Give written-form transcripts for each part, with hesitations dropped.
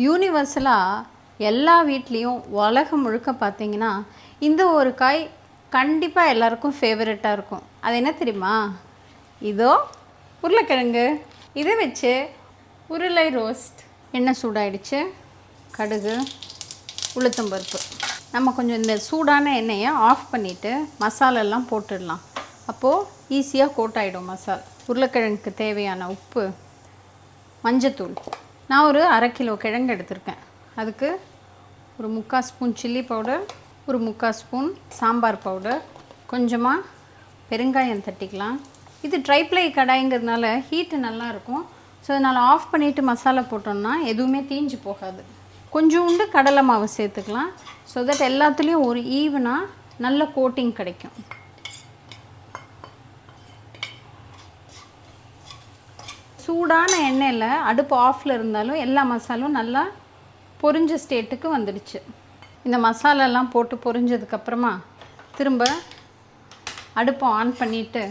யூனிவர்சலாக எல்லா வீட்லேயும் உலகம் முழுக்க பார்த்திங்கன்னா இந்த ஒரு காய் கண்டிப்பாக எல்லாருக்கும் ஃபேவரட்டாக இருக்கும். அது என்ன தெரியுமா? இதோ உருளைக்கிழங்கு. இதை வச்சு உருளை ரோஸ்ட். எண்ணெய் சூடாயிடுச்சு. கடுகு, உளுத்தம்பருப்பு. நம்ம கொஞ்சம் இந்த சூடான எண்ணெயை ஆஃப் பண்ணிவிட்டு மசாலெல்லாம் போட்டுடலாம். அப்போது ஈஸியாக கோட் ஆகிடும் மசால். உருளைக்கிழங்குக்கு தேவையான உப்பு, மஞ்சத்தூள். நான் ஒரு 1/2 கிலோ கிழங்கு எடுத்திருக்கேன். அதுக்கு ஒரு 3/4 ஸ்பூன் சில்லி பவுடர், ஒரு 3/4 ஸ்பூன் சாம்பார் பவுடர், கொஞ்சமாக பெருங்காயம் தட்டிக்கலாம். இது ட்ரைப்ளை கடாய்ங்கிறதுனால ஹீட்டு நல்லாயிருக்கும். ஸோ அதனால் ஆஃப் பண்ணிவிட்டு மசாலா போட்டோம்னா எதுவுமே தீஞ்சு போகாது. கொஞ்சோண்டு கடலை மாவு சேர்த்துக்கலாம். ஸோ தட் எல்லாத்துலேயும் ஒரு ஈவனாக நல்ல கோட்டிங் கிடைக்கும். சூடான எண்ணெயில் அடுப்பு ஆஃபில் இருந்தாலும் எல்லா மசாலும் நல்லா பொரிஞ்ச ஸ்டேட்டுக்கு வந்துடுச்சு. இந்த மசாலாலாம் போட்டு பொரிஞ்சதுக்கப்புறமா திரும்ப அடுப்பை ஆன் பண்ணிவிட்டு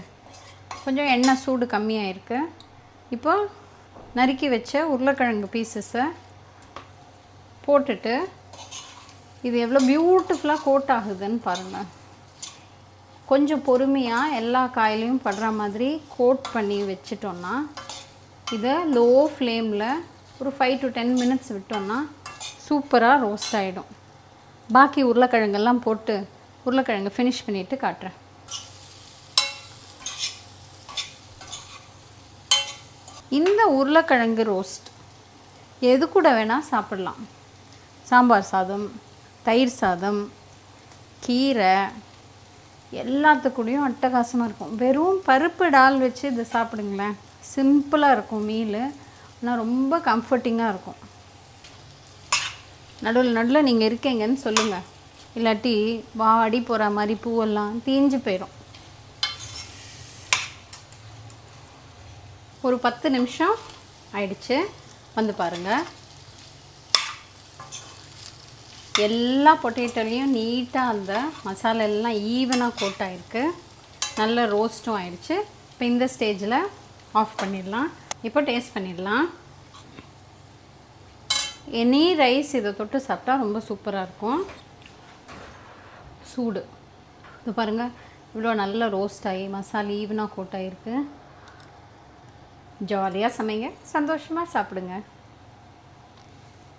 கொஞ்சம் எண்ணெய் சூடு கம்மியாக இருக்குது. இப்போ நறுக்கி வச்ச உருளைக்கிழங்கு பீசஸை போட்டுட்டு இது எவ்வளோ பியூட்டிஃபுல்லாக கோட் ஆகுதுன்னு பாருங்கள். கொஞ்சம் பொறுமையாக எல்லா காயிலையும் படுற மாதிரி கோட் பண்ணி வச்சிட்டோன்னா இதை லோ ஃப்ளேமில் ஒரு 5 to 10 மினிட்ஸ் விட்டோன்னா சூப்பராக ரோஸ்ட் ஆகிடும். பாக்கி உருளைக்கிழங்கெல்லாம் போட்டு உருளைக்கிழங்கு ஃபினிஷ் பண்ணிவிட்டு காட்டுறேன். இந்த உருளைக்கிழங்கு ரோஸ்ட் எது கூட வேணால் சாப்பிடலாம். சாம்பார் சாதம், தயிர் சாதம், கீரை எல்லாத்துக்கூடையும் அட்டகாசமாக இருக்கும். வெறும் பருப்பு டால் வச்சு இதை சாப்பிடுங்களேன். சிம்பிளாக இருக்கும் மீல், ஆனால் ரொம்ப கம்ஃபர்டிங்காக இருக்கும். நடுவில் நீங்கள் இருக்கீங்கன்னு சொல்லுங்கள். இல்லாட்டி வாடி போகிற மாதிரி பூவெல்லாம் தீஞ்சு போயிடும். ஒரு 10 நிமிஷம் ஆயிடுச்சு. வந்து பாருங்கள். எல்லா பொட்டேட்டோலையும் நீட்டாக அந்த மசாலா எல்லாம் ஈவனாக கோட் ஆகிருக்கு. நல்ல ரோஸ்ட்டும் ஆயிடுச்சு. இப்போ இந்த ஸ்டேஜில் ஆஃப் பண்ணிடலாம். இப்போ டேஸ்ட் பண்ணிடலாம். எனி ரைஸ் இதை தொட்டு சாப்பிட்டா ரொம்ப சூப்பராக இருக்கும். சூடு இது பாருங்கள், இவ்வளோ நல்லா ரோஸ்ட் ஆகி மசாலா ஈவனாக கோட் ஆகிருக்கு. ஜாலியாக சமைங்க, சந்தோஷமாக சாப்பிடுங்க.